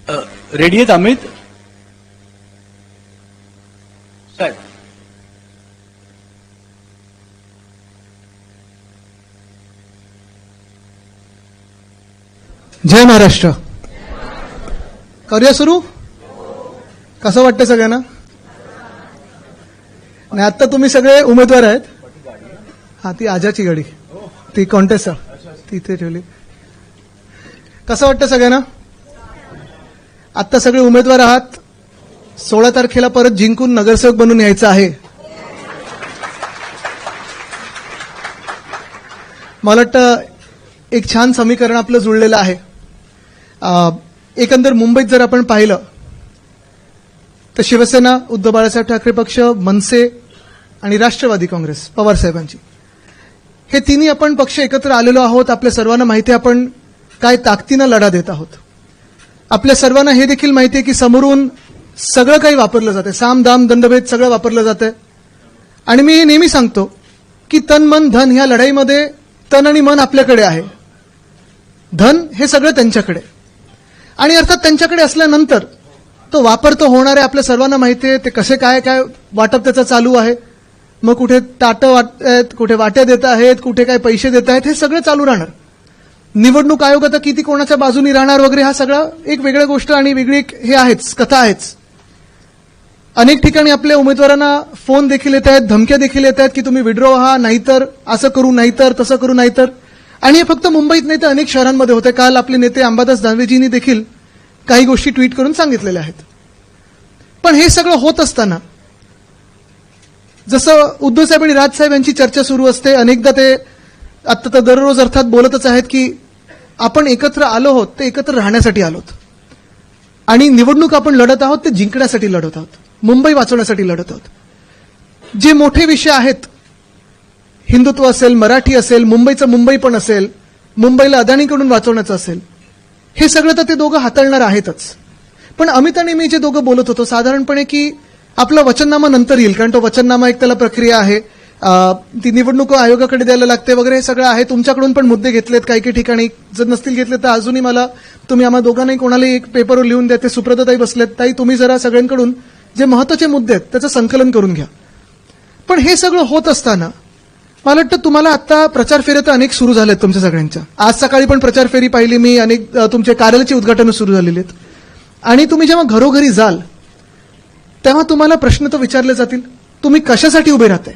Ready आहेत अमित साहेब? जय महाराष्ट्र. करूया सुरू. कसं वाटतं सगळ्यांना? आणि आता तुम्ही सगळे उमेदवार आहेत. हा, ती आजाची गाडी, ती कॉन्टेस्ट तिथे ठेवली. कसं वाटतं सगळ्यांना? आता सगळे उमेदवार आहात. 16 तारखेला परत जिंकून नगरसेवक बनून यायचं आहे. मला वाटतं एक छान समीकरण आपलं जुळलेलं आहे. एकंदर मुंबईत जर आपण पाहिलं तर शिवसेना, उद्धव बाळासाहेब ठाकरे पक्ष, मनसे आणि राष्ट्रवादी काँग्रेस पवार साहेबांची, हे तिन्ही आपण पक्ष एकत्र आलेलो आहोत. आपल्या सर्वांना माहिती आहे आपण काय ताकदीनं लढा देत आहोत. आपल्या सर्वांना हे देखील माहिती आहे की समोरून सगळं काही वापरलं जाते, साम दाम दंडभेद सगळं वापरलं जाते. आणि मी नेहमी सांगतो की तन मन धन ह्या लढाईमध्ये तन आणि मन आपल्याकडे आहे, धन हे सगळं त्यांच्याकडे. आणि अर्थात त्यांच्याकडे असल्यानंतर तो वापर तो होणार आहे. आपल्या सर्वांना माहिती आहे ते कसे काय काय वाटप त्याचं चालू आहे. मग कुठे ताटं वाटत आहेत, कुठे वाट्या देत आहेत, कुठे काय पैसे देत आहेत, हे सगळं चालू राहणार. निवडणूक आयोग आता किती कोणाच्या बाजूनी राहणार वगैरे हा सगळा एक वेगळी गोष्ट आणि वेगळी हे आहेच, कथा आहेच. अनेक ठिकाणी आपल्या उमेदवारांना फोन देखील येत आहेत, धमक्या देखील येत आहेत की तुम्ही विड्रॉ व्हा, नाहीतर असं करू, नाहीतर तसं करू, नाहीतर. आणि हे फक्त मुंबईत नाही तर अनेक शहरांमध्ये होते. काल आपले नेते अंबादास दानवेजींनी देखील काही गोष्टी ट्विट करून सांगितलेल्या आहेत. पण हे सगळं होत असताना जसं उद्धवसाहेब आणि राजसाहेब यांची चर्चा सुरू असते, अनेकदा ते आता तर दररोज अर्थात बोलतच आहेत की आपण एकत्र आलो आहोत ते एकत्र राहण्यासाठी आलोत. आणि निवडणूक आपण लढत आहोत ते जिंकण्यासाठी लढत आहोत, मुंबई वाचवण्यासाठी लढत आहोत. जे मोठे विषय आहेत, हिंदुत्व असेल, मराठी असेल, मुंबईचं मुंबई पण असेल, मुंबईला अदानीकडून वाचवण्याचं असेल, हे सगळं तर ते दोघं हाताळणार आहेतच. पण अमित आणि मी जे दोघं बोलत होतो साधारणपणे की आपला वचननामा नंतर येईल, कारण तो वचननामा एक त्याला प्रक्रिया आहे, ती निवडणूक आयोगाकडे द्यायला लागते वगैरे, हे सगळं आहे. तुमच्याकडून पण मुद्दे घेतलेत काही काही ठिकाणी, जर नसतील घेतले तर अजूनही मला तुम्ही आम्हा दोघांनाही कोणालाही एक पेपरवर लिहून द्या. ते सुप्रताई बसलेत, ताई तुम्ही जरा सगळ्यांकडून जे महत्वाचे मुद्दे आहेत त्याचं संकलन करून घ्या. पण हे सगळं होत असताना मला वाटतं तुम्हाला आता प्रचार फेऱ्या तर अनेक सुरू झाल्यात तुमच्या सगळ्यांच्या. आज सकाळी पण प्रचार फेरी पाहिली मी, अनेक तुमच्या कार्यालयाची उद्घाटनं सुरू झालेली आहेत. आणि तुम्ही जेव्हा घरोघरी जाल तेव्हा तुम्हाला प्रश्न तर विचारले जातील, तुम्ही कशासाठी उभे राहताय.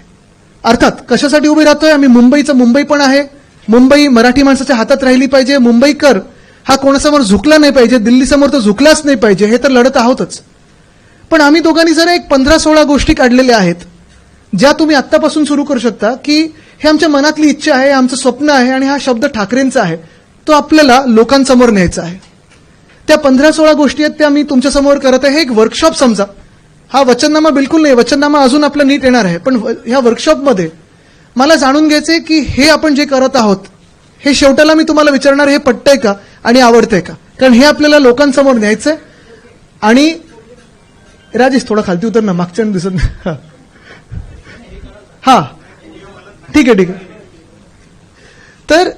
अर्थात कशासाठी उभे राहतोय, आम्ही मुंबईचं मुंबई पण आहे, मुंबई मराठी माणसाच्या हातात राहिली पाहिजे, मुंबईकर हा कोणासमोर झुकला नाही पाहिजे, दिल्लीसमोर तर झुकलाच नाही पाहिजे, हे तर लढत आहोतच. पण आम्ही दोघांनी जरा एक 15-16 गोष्टी काढलेल्या आहेत ज्या तुम्ही आत्तापासून सुरू करू शकता की हे आमच्या मनातली इच्छा आहे, आमचं स्वप्न आहे आणि हा शब्द ठाकरेंचा आहे, तो आपल्याला लोकांसमोर न्यायचा आहे. त्या 15-16 गोष्टी आहेत त्या मी तुमच्यासमोर करत आहे. हे एक वर्कशॉप समजा, हा वचननामा बिलकुल नाही, वचननामा अजून आपला नीट येणार आहे. पण ह्या वर्कशॉपमध्ये मला जाणून घ्यायचंय की हे आपण जे करत आहोत हे शेवटाला मी तुम्हाला विचारणार हे पटतंय का आणि आवडतंय का, कारण हे आपल्याला लोकांसमोर न्यायचंय. आणि राजेश थोडा खालती उतर ना, मागच्या दिसत नाही. हा ठीक आहे. तर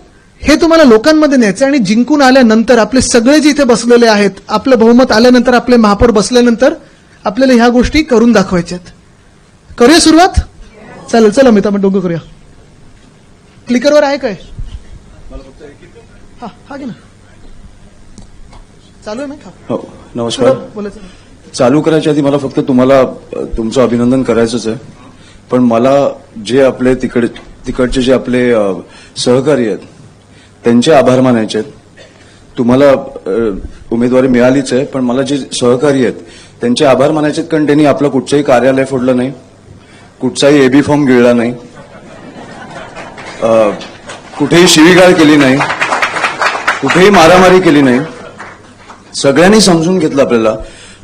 हे तुम्हाला लोकांमध्ये न्यायचं आणि जिंकून आल्यानंतर आपले सगळे जे इथे बसलेले आहेत, आपलं बहुमत आल्यानंतर, आपले महापौर बसल्यानंतर आपल्याला ह्या गोष्टी करून दाखवायच्यात. करूया सुरुवात? चालेल, चला मी आपण डोकं करूया. क्लिकरवर आहे काय? हा घे ना, चालू आहे ना? हो, नमस्कार. बोलायचं चालू करायच्या आधी मला फक्त तुम्हाला तुमचं अभिनंदन करायचंच आहे. पण मला जे आपले तिकडचे जे आपले सहकारी आहेत त्यांचे आभार मानायचे आहेत. तुम्हाला उमेदवारी मिळालीच आहे, पण मला जे सहकारी आहेत त्यांचे आभार मानायचे आहेत, कारण त्यांनी आपलं कुठचंही कार्यालय फोडलं नाही, कुठचाही एबी फॉर्म गिळला नाही, कुठेही शिवीगाळ केली नाही, कुठेही मारामारी केली नाही. सगळ्यांनी समजून घेतलं आपल्याला.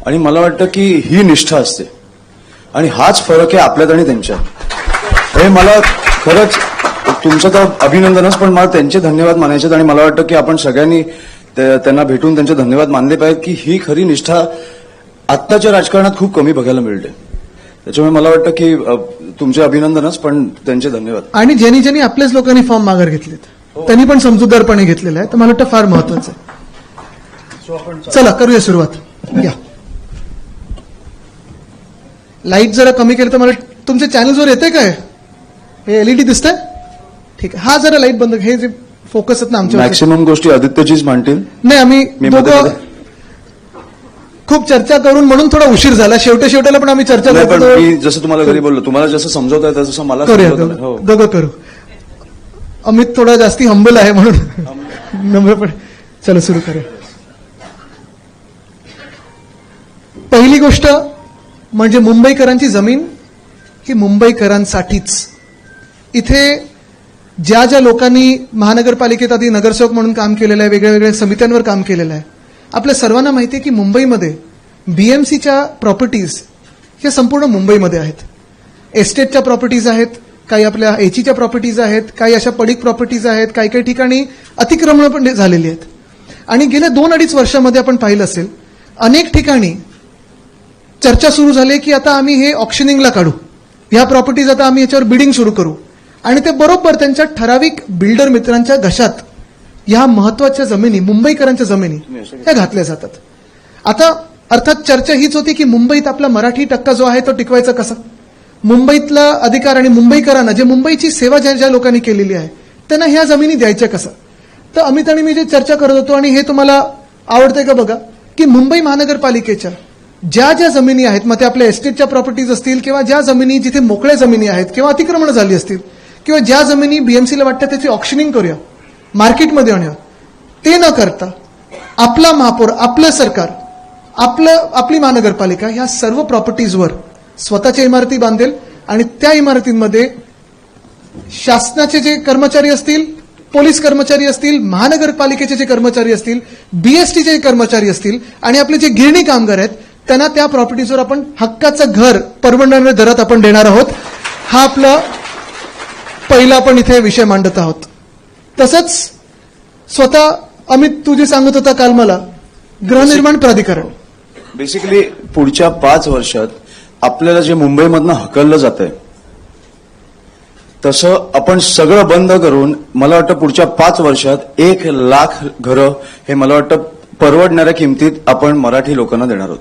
आणि मला वाटतं की ही निष्ठा असते आणि हाच फरक आहे आपल्यात आणि त्यांच्यात. हे मला खरंच तुमचं तर अभिनंदनच, पण मला त्यांचे धन्यवाद मानायचे. आणि मला वाटतं की आपण सगळ्यांनी त्यांना भेटून त्यांचे धन्यवाद मानले पाहिजेत की ही खरी निष्ठा आत्ताच्या राजकारणात खूप कमी बघायला मिळते. त्याच्यामुळे मला वाटतं की तुमचे अभिनंदनच, पण त्यांचे धन्यवाद. आणि ज्यांनी ज्यांनी आपल्याच लोकांनी फॉर्म माघार घेतलेत त्यांनी पण समजूतदारपणे घेतलेला आहे, तर मला वाटतं फार महत्वाचं आहे. चला करूया सुरुवात. या लाईट जरा कमी केलं तर मला तुमच्या चॅनल्सवर येते काय? हे एलईडी दिसतंय? ठीक आहे. हा जरा लाईट बंद. हे जे फोकस आहेत ना आमच्या मॅक्सिमम गोष्टी आदित्यजीच मांडतील. नाही आम्ही मी दोघं मध्ये- खूप चर्चा करून म्हणून थोडा उशीर झाला. शेवट्याला पण आम्ही चर्चा नाही, पण करतो. मी जसं तुम्हाला घरी बोललो, तुम्हाला जसं समजवता येतं तसं मला करूया समजवता येतं. हो. दोघं करू. अमित थोडा जास्ती हंबल आहे म्हणून नम्र पण. चला सुरू करूया. पहिली गोष्ट म्हणजे मुंबईकरांची जमीन ही मुंबईकरांसाठीच. इथे ज्या ज्या लोकांनी महानगरपालिकेत आधी नगरसेवक म्हणून काम केलेलं आहे, वेगळ्या वेगळ्या समित्यांवर काम केलेलं आहे, आपल्या सर्वांना माहिती आहे की मुंबईमध्ये बीएमसीच्या प्रॉपर्टीज ह्या संपूर्ण मुंबईमध्ये आहेत. एस्टेटच्या प्रॉपर्टीज आहेत, काही आपल्या एचईच्या प्रॉपर्टीज आहेत, काही अशा पडीक प्रॉपर्टीज आहेत, काही काही ठिकाणी अतिक्रमणं पण झालेली आहेत. आणि गेल्या 2-2.5 वर्षामध्ये आपण पाहिलं असेल अनेक ठिकाणी चर्चा सुरू झाली की आता आम्ही हे ऑक्शनिंगला काढू, ह्या प्रॉपर्टीज आता आम्ही याच्यावर बिडिंग सुरू करू. आणि ते बरोबर त्यांच्या ठराविक बिल्डर मित्रांच्या घशात ह्या महत्वाच्या जमिनी, मुंबईकरांच्या जमिनी ह्या घातल्या जातात. आता अर्थात चर्चा हीच होती की मुंबईत आपला मराठी टक्का जो आहे तो टिकवायचा कसा, मुंबईतला अधिकार आणि मुंबईकरांना जे मुंबईची सेवा ज्या ज्या लोकांनी केलेली आहे त्यांना ह्या जमिनी द्यायच्या कसं. तर अमित आणि मी जे चर्चा करत होतो आणि हे तुम्हाला आवडतंय का बघा की मुंबई महानगरपालिकेच्या ज्या ज्या जमिनी आहेत, मग ते आपल्या एस्टेटच्या प्रॉपर्टीज असतील किंवा ज्या जमिनी जिथे मोकळ्या जमिनी आहेत किंवा अतिक्रमण झाली असतील किंवा ज्या जमिनी बीएमसीला वाटतं त्याची ऑक्शनिंग करूया, मार्केटमध्ये आणूया, ते न करता आपला महापौर, आपलं सरकार, आपली महानगरपालिका ह्या सर्व प्रॉपर्टीजवर स्वतःच्या इमारती बांधेल आणि त्या इमारतींमध्ये शासनाचे जे कर्मचारी असतील, पोलीस कर्मचारी असतील, महानगरपालिकेचे जे कर्मचारी असतील, बीएसटीचे जे कर्मचारी असतील आणि आपले जे गिरणी कामगार आहेत त्यांना त्या प्रॉपर्टीजवर आपण हक्काचं घर परवडणाऱ्या दरात आपण देणार आहोत. हा आपला पहिला आपण इथे विषय मांडत आहोत. तसंच स्वतः अमित तू जे सांगत होता काल मला, गृहनिर्माण प्राधिकरण बेसिकली पुढच्या 5 वर्षात आपल्याला जे मुंबईमधनं हकललं जातंय तसं आपण सगळं बंद करून मला वाटतं पुढच्या 5 वर्षात 1,00,000 घरं हे मला वाटतं परवडणाऱ्या किमतीत आपण मराठी लोकांना देणार आहोत.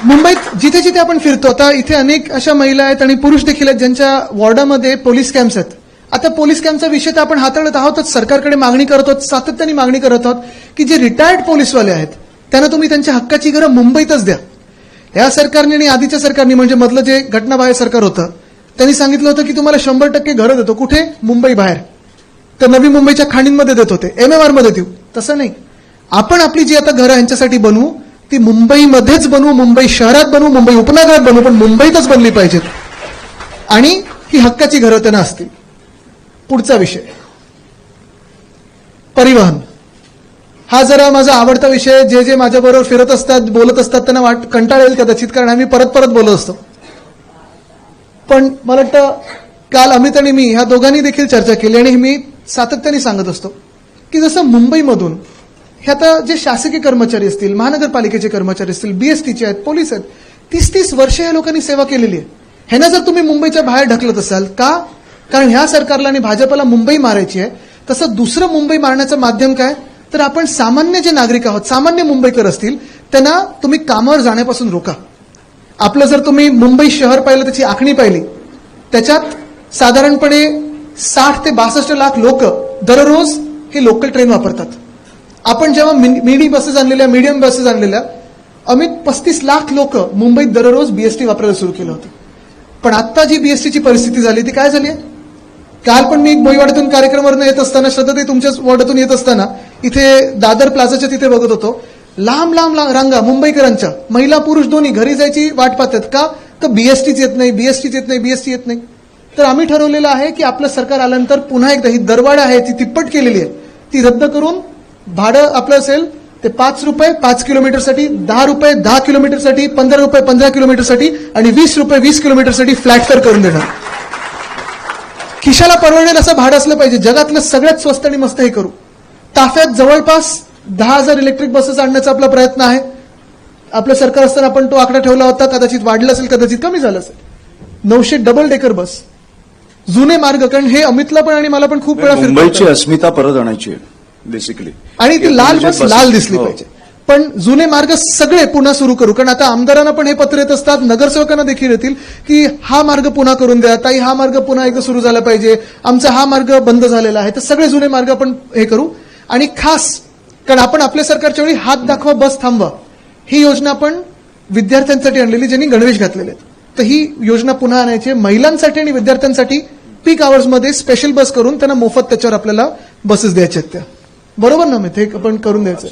मुंबईत जिथे जिथे आपण फिरतो, आता इथे अनेक अशा महिला आहेत आणि पुरुष देखील आहेत ज्यांच्या वॉर्डामध्ये पोलीस कॅम्प्स आहेत. आता पोलीस कॅम्पचा विषय तर आपण हाताळत आहोतच, सरकारकडे मागणी करत आहोत, सातत्याने मागणी करत आहोत की जे रिटायर्ड पोलीसवाले आहेत त्यांना तुम्ही त्यांच्या हक्काची घरं मुंबईतच द्या. या सरकारने आणि आधीच्या सरकारने म्हणजे मधलं जे घटनाबाह्य सरकार होतं त्यांनी सांगितलं होतं की तुम्हाला 100% घरं देतो. कुठे? मुंबई बाहेर. तर नवी मुंबईच्या खाणींमध्ये देत होते, MMR मध्ये देऊ. तसं नाही, आपण आपली जी आता घरं यांच्यासाठी बनवू ती मुंबईमध्येच बनवू, मुंबई शहरात बनवू, मुंबई उपनगरात बनवू, पण मुंबईतच बनली पाहिजेत आणि ही हक्काची घरं त्यांना असतील. पुढचा विषय परिवहन. हा जरा माझा आवडता विषय. जे जे माझ्याबरोबर फिरत असतात, बोलत असतात त्यांना कंटाळ येईल कदाचित, कारण आम्ही परत परत बोलत असतो. पण मला वाटतं काल अमित आणि मी ह्या दोघांनी देखील चर्चा केली आणि मी सातत्याने सांगत असतो की जसं मुंबईमधून हे आता जे शासकीय कर्मचारी असतील, महानगरपालिकेचे कर्मचारी असतील, बीएसटीचे आहेत, पोलीस आहेत, 30-30 वर्ष या लोकांनी सेवा केलेली आहे. ह्यांना जर तुम्ही मुंबईच्या बाहेर ढकलत असाल का? कारण ह्या सरकारला आणि भाजपला मुंबई मारायची आहे. तसं दुसरं मुंबई मारण्याचं माध्यम काय? तर आपण सामान्य जे नागरिक आहोत, सामान्य मुंबईकर असतील त्यांना तुम्ही कामावर जाण्यापासून रोका. आपलं जर तुम्ही मुंबई शहर पाहिलं, त्याची आखणी पाहिली, त्याच्यात साधारणपणे 60 ते 62 लाख लोक दररोज हे लोकल ट्रेन वापरतात. आपण जेव्हा मिनी बसेस आणलेल्या, मीडियम बसेस आणलेल्या, अमित 35 लाख लोक मुंबईत दररोज बीएसटी वापरायला सुरू केलं होतं. पण आता जी बीएसटीची परिस्थिती झाली ती काय झाली आहे? काल पण मी भोईवाड्यातून कार्यक्रमावरून येत असताना, श्रद्धाताई तुमच्याच वॉर्डातून येत असताना इथे दादर प्लाझाच्या तिथे बघत होतो, लांब लांब रांगा मुंबईकरांच्या, महिला पुरुष दोन्ही घरी जायची वाट पाहतात. का? तर बीएसटीच येत नाही, बीएसटीच येत नाही, बीएसटी येत नाही. तर आम्ही ठरवलेलं आहे की आपलं सरकार आल्यानंतर पुन्हा एकदा ही दरवाढ आहे ती तिप्पट केलेली आहे ती रद्द करून भाडं आपलं असेल ते ₹5 5 किलोमीटरसाठी, ₹10 10 किलोमीटरसाठी, ₹15 15 किलोमीटरसाठी आणि ₹20 20 किलोमीटरसाठी फ्लॅट फेअर करून देणार. खिशाला परवडेल असं भाडं असलं पाहिजे. जगातलं सगळ्यात स्वस्त आणि मस्त हे करू. ताफ्यात जवळपास 10,000 इलेक्ट्रिक बसेस आणण्याचा आपला प्रयत्न आहे. आपलं सरकार असताना आपण तो आकडा ठेवला होता, कदाचित वाढला असेल, कदाचित कमी झालं असेल. 900 डबल डेकर बस, जुने मार्ग. कारण हे अमितला पण आणि मला पण खूप वेळा मुंबईची अस्मिता परत आणायची आहे. बेसिकली. आणि ती लाल बस लाल दिसली पाहिजे. पण जुने मार्ग सगळे पुन्हा सुरू करू, कारण आता आमदारांना पण हे पत्र येत असतात, नगरसेवकांना देखील येतील की हा मार्ग पुन्हा करून द्या, ताई हा मार्ग पुन्हा एकदा सुरू झाला पाहिजे, आमचा हा मार्ग बंद झालेला आहे. तर सगळे जुने मार्ग आपण हे करू. आणि खास कारण आपण आपल्या सरकारच्या वेळी हात दाखवा बस थांबवा ही योजना आपण विद्यार्थ्यांसाठी आणलेली, ज्यांनी गणवेश घातलेले आहेत. तर ही योजना पुन्हा आणायची महिलांसाठी आणि विद्यार्थ्यांसाठी पीक आवर्समध्ये स्पेशल बस करून त्यांना मोफत त्याच्यावर आपल्याला बसेस द्यायच्या आहेत. त्या बरोबर ना मित्र, हे आपण करून द्यायचं.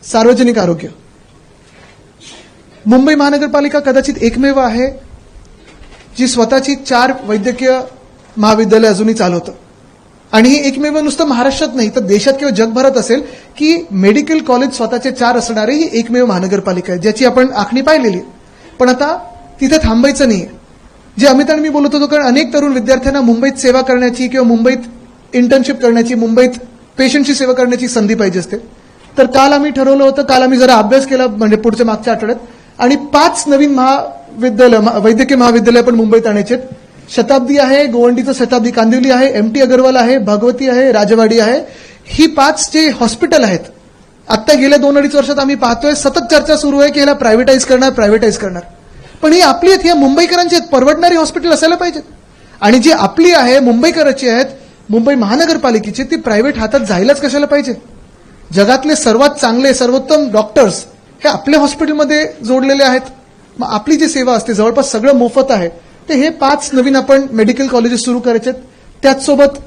सार्वजनिक आरोग्य, मुंबई महानगरपालिका कदाचित एकमेव आहे जी स्वतःची 4 वैद्यकीय महाविद्यालय अजूनही चालवतं. आणि ही एकमेव नुसतं महाराष्ट्रात नाही तर देशात किंवा जगभरात असेल की मेडिकल कॉलेज स्वतःचे 4 असणारे ही एकमेव महानगरपालिका आहे, ज्याची आपण आखणी पाहिलेली. पण आता तिथे थांबायचं नाहीये. जे अमित आणि मी बोलत होतो, कारण अनेक तरुण विद्यार्थ्यांना मुंबईत सेवा करण्याची किंवा मुंबईत इंटर्नशिप करण्याची, मुंबईत पेशंटची सेवा करण्याची संधी पाहिजे असते. तर काल आम्ही ठरवलं होतं, काल आम्ही जरा अभ्यास केला म्हणजे पुढच्या मागच्या आठवड्यात, आणि 5 नवीन महाविद्यालय वैद्यकीय महाविद्यालय आपण मुंबईत आणायचे. शताब्दी आहे, गोवंडीचं शताब्दी कांदिवली आहे, MT अगरवाल आहे, भगवती आहे, राजवाडी आहे. ही 5 जे हॉस्पिटल आहेत, आता गेल्या 2-2.5 वर्षात आम्ही पाहतोय सतत चर्चा सुरू आहे की ह्याला प्रायव्हेटाईज करणार. पण ही आपली आहेत, ह्या मुंबईकरांची आहेत, परवडणारी हॉस्पिटल असायला पाहिजेत. आणि जी आपली आहे मुंबईकरांची आहेत, मुंबई महानगरपालिकेची, ती प्रायव्हेट हातात जायलाच कशाला पाहिजे. जगातले सर्वात चांगले सर्वोत्तम डॉक्टर्स हे आपल्या हॉस्पिटलमध्ये जोडलेले आहेत. मग आपली जी सेवा असते जवळपास सगळं मोफत आहे. ते हे 5 नवीन आपण मेडिकल कॉलेजेस सुरू करायचे. त्याचसोबत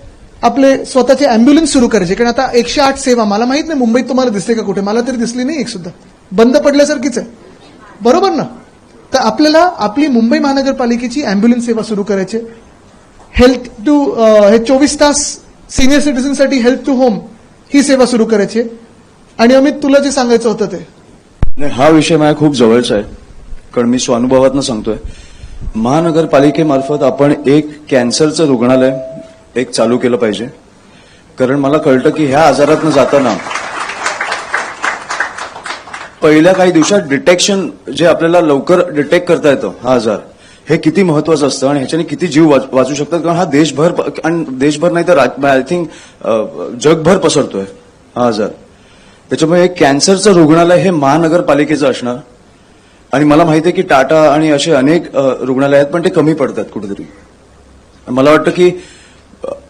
आपले स्वतःचे अँब्युलन्स सुरू करायचे. कारण आता 108 सेवा, मला माहित नाही मुंबईत तुम्हाला दिसते का कुठे, मला तरी दिसली नाही एक सुद्धा, बंद पडल्यासारखीच आहे. बरोबर ना. तर आपल्याला आपली मुंबई महानगरपालिकेची अँब्युलन्स सेवा सुरू करायची. हेल्थ टू हे 24 तास सिनियर सिटीझनसाठी हेल्थ टू होम ही सेवा सुरू करायची. आणि अमित तुला जे सांगायचं होतं ते नाही, हा विषय माझ्या खूप जवळचा आहे, कारण मी स्वानुभवातनं सांगतोय. महानगरपालिकेमार्फत आपण एक कॅन्सरचं रुग्णालय एक चालू केलं पाहिजे. कारण मला कळतं की ह्या आजारातनं जाताना पहिल्या काही दिवसात डिटेक्शन, जे आपल्याला लवकर डिटेक्ट करता येतं हा आजार, हे किती महत्वाचं असतं आणि ह्याच्याने किती जीव वाचू शकतात. कारण हा देशभर, आणि देशभर नाही तर आय थिंक जगभर पसरतोय हा आजार. त्याच्यामुळे एक कॅन्सरचं रुग्णालय हे महानगरपालिकेचं असणार. आणि मला माहिती आहे की टाटा आणि असे अनेक रुग्णालय आहेत, पण ते कमी पडतात कुठेतरी. मला वाटतं की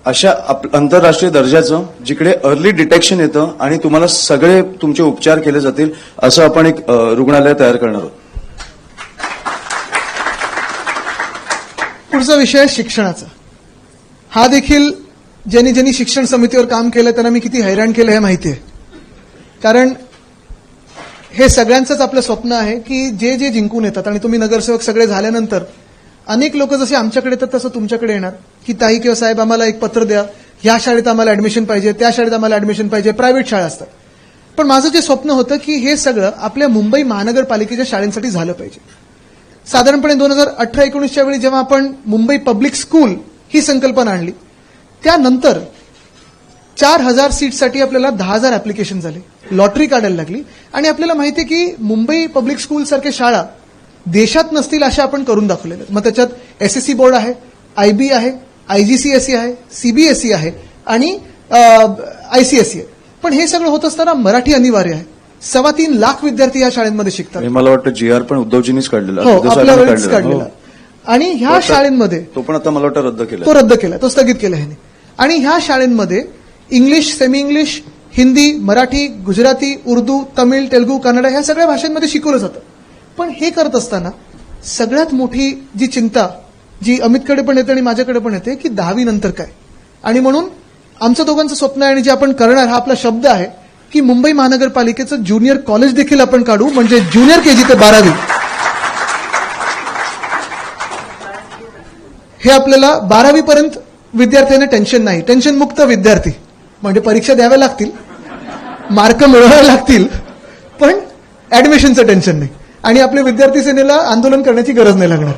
अशा आंतरराष्ट्रीय दर्जाचं, जिकडे अर्ली डिटेक्शन येतं आणि तुम्हाला सगळे तुमचे उपचार केले जातील, असं आपण एक रुग्णालय तयार करणार आहोत. पुढचा विषय शिक्षणाचा. हा देखील ज्यांनी शिक्षण समितीवर काम केलं त्यांना मी किती हैराण केलं हे माहिती आहे. कारण हे सगळ्यांचंच आपलं स्वप्न आहे की जे जिंकून येतात, आणि तुम्ही नगरसेवक सगळे झाल्यानंतर अनेक लोक जसे आमच्याकडे येतात तसं तुमच्याकडे येणार की ताई किंवा साहेब आम्हाला एक पत्र द्या, ह्या शाळेत आम्हाला ऍडमिशन पाहिजे, त्या शाळेत आम्हाला ऍडमिशन पाहिजे. प्रायव्हेट शाळा असतात. पण माझं जे स्वप्न होतं की हे सगळं आपल्या मुंबई महानगरपालिकेच्या शाळांसाठी झालं पाहिजे. साधारणपणे 2018-19च्या वेळी जेव्हा आपण मुंबई पब्लिक स्कूल ही संकल्पना आणली, त्यानंतर 4,000 सीटसाठी आपल्याला 10,000 ऍप्लिकेशन झाले, लॉटरी काढायला लागली. आणि आपल्याला माहिती आहे की मुंबई पब्लिक स्कूल सारख्या शाळा देशात नसतील अशा आपण करून दाखवलेल्या. मग त्याच्यात SSC बोर्ड आहे, IB आहे, IGCSE आहे, CBSE आहे आणि ICSE आहे. पण हे सगळं होत असताना मराठी अनिवार्य आहे. 3.25 लाख विद्यार्थी या शाळेमध्ये शिकतात. मला वाटतं GR पण उद्धवजींनीच काढलेला, हो, आपल्या वेळेस काढलेला. आणि ह्या शाळेमध्ये तो पण आता मला वाटतं रद्द केला, तो रद्द केला, तो स्थगित केला ह्याने. आणि ह्या शाळेमध्ये English, semi English, Hindi, Marathi, Gujarati, Urdu, Tamil, Telugu, Kannada ह्या सगळ्या भाषांमध्ये शिकवलं जातं. पण हे करत असताना सगळ्यात मोठी जी चिंता जी अमितकडे पण येते आणि माझ्याकडे पण येते की 10वी नंतर काय. आणि म्हणून आमचं दोघांचं स्वप्न आहे आणि जे आपण करणार हा आपला शब्द आहे की मुंबई महानगरपालिकेचं ज्युनियर कॉलेज देखील आपण काढू, म्हणजे ज्युनियर KG ते 12वी हे आपल्याला 12वी पर्यंत विद्यार्थ्यांना टेन्शन नाही, टेन्शन मुक्त विद्यार्थी. म्हणजे परीक्षा द्याव्या लागतील, मार्क मिळवावे लागतील, पण ऍडमिशनचं टेन्शन नाही आणि आपल्या विद्यार्थी सेनेला आंदोलन करण्याची गरज नाही लागणार.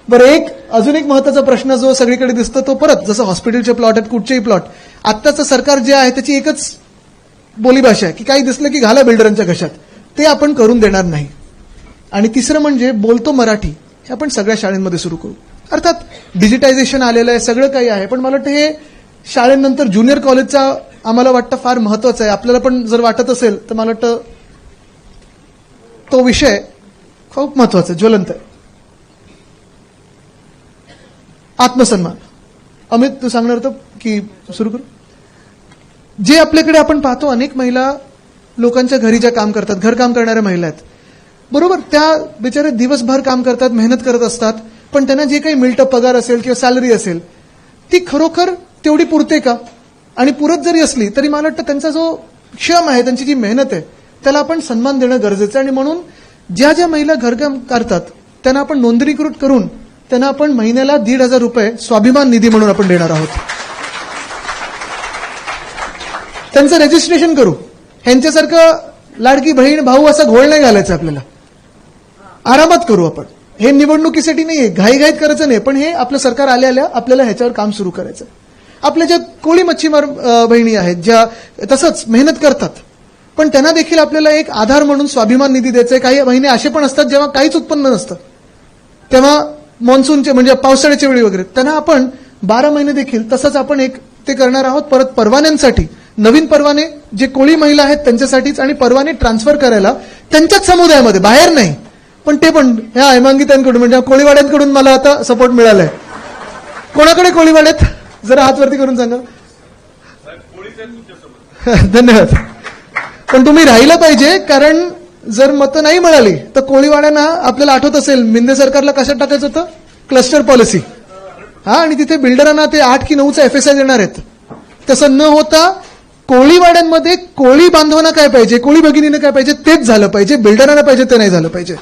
बरं, अजून एक महत्वाचा प्रश्न जो सगळीकडे दिसतो तो परत जसं हॉस्पिटलचे प्लॉट आहेत, कुठचेही प्लॉट, आत्ताचं सरकार जे आहे त्याची एकच बोलीभाषा आहे की काही दिसलं की घाला बिल्डरांच्या घशात. ते आपण करून देणार नाही. आणि तिसरं म्हणजे बोलतो मराठी हे आपण सगळ्या शाळांमध्ये सुरू करू. अर्थात डिजिटायझेशन आलेलं आहे, सगळं काही आहे, पण मला वाटतं हे शाळेनंतर ज्युनियर कॉलेजचा आम्हाला वाटतं फार महत्वाचं आहे. आपल्याला पण जर वाटत असेल तर मला वाटतं तो विषय खूप महत्वाचा आहे, ज्वलंत आहे. आत्मसन्मान. अमित, तू सांगणार होतं की सुरू करू? जे आपल्याकडे आपण पाहतो, अनेक महिला लोकांच्या घरी ज्या काम करतात, घरकाम करणाऱ्या महिला आहेत, बरोबर, त्या बिचारे दिवसभर काम करतात, मेहनत करत असतात, पण त्यांना जे काही मिळतं, पगार असेल किंवा सॅलरी असेल, ती खरोखर तेवढी पुरते का? आणि पुरत जरी असली तरी मला वाटतं त्यांचा जो श्रम आहे, त्यांची जी मेहनत आहे, त्याला आपण सन्मान देणं गरजेचं आहे. आणि म्हणून ज्या ज्या महिला घरकाम करतात त्यांना आपण नोंदणीकृत करून त्यांना आपण महिन्याला 1,500 रुपये स्वाभिमान निधी म्हणून आपण देणार आहोत. त्यांचं रजिस्ट्रेशन करू. ह्यांच्यासारखं लाडकी बहीण भाऊ असा घोळ नाही घालायचा आपल्याला. आरामात करू आपण. हे निवडणुकीसाठी नाहीये, घाईघाईत करायचं नाही, पण हे आपलं सरकार आल्या आपल्याला ह्याच्यावर काम सुरू करायचं. आपल्या ज्या कोळी मच्छीमार बहिणी आहेत, ज्या तसंच मेहनत करतात, पण त्यांना देखील आपल्याला एक आधार म्हणून स्वाभिमान निधी द्यायचा आहे. काही महिने असे पण असतात जेव्हा काहीच उत्पन्न नसतं, तेव्हा मान्सूनचे म्हणजे पावसाळ्याच्या वेळी वगैरे त्यांना आपण 12 महिने देखील तसंच आपण एक ते करणार आहोत. परत परवान्यांसाठी नवीन परवाने जे कोळी महिला आहेत त्यांच्यासाठीच, आणि परवाने ट्रान्सफर करायला त्यांच्याच समुदायामध्ये, बाहेर नाही, पण ते पण ह्या हेमांगितांकडून म्हणजे कोळीवाड्यांकडून मला आता सपोर्ट मिळालाय. कोणाकडे कोळीवाड्यात जरा हात वरती करून सांगा. धन्यवाद. पण तुम्ही राहिलं पाहिजे, कारण जर मतं नाही मिळाली तर कोळीवाड्यांना, आपल्याला आठवत असेल मिंदे सरकारला कशात टाकायचं होतं, क्लस्टर पॉलिसी. आणि तिथे बिल्डरांना ते 8 की 9चा FSI देणार आहेत. तसं न होता कोळीवाड्यांमध्ये कोळी बांधवांना काय पाहिजे, कोळी भगिनीनं काय पाहिजे तेच झालं पाहिजे, बिल्डरांना पाहिजे ते नाही झालं पाहिजे.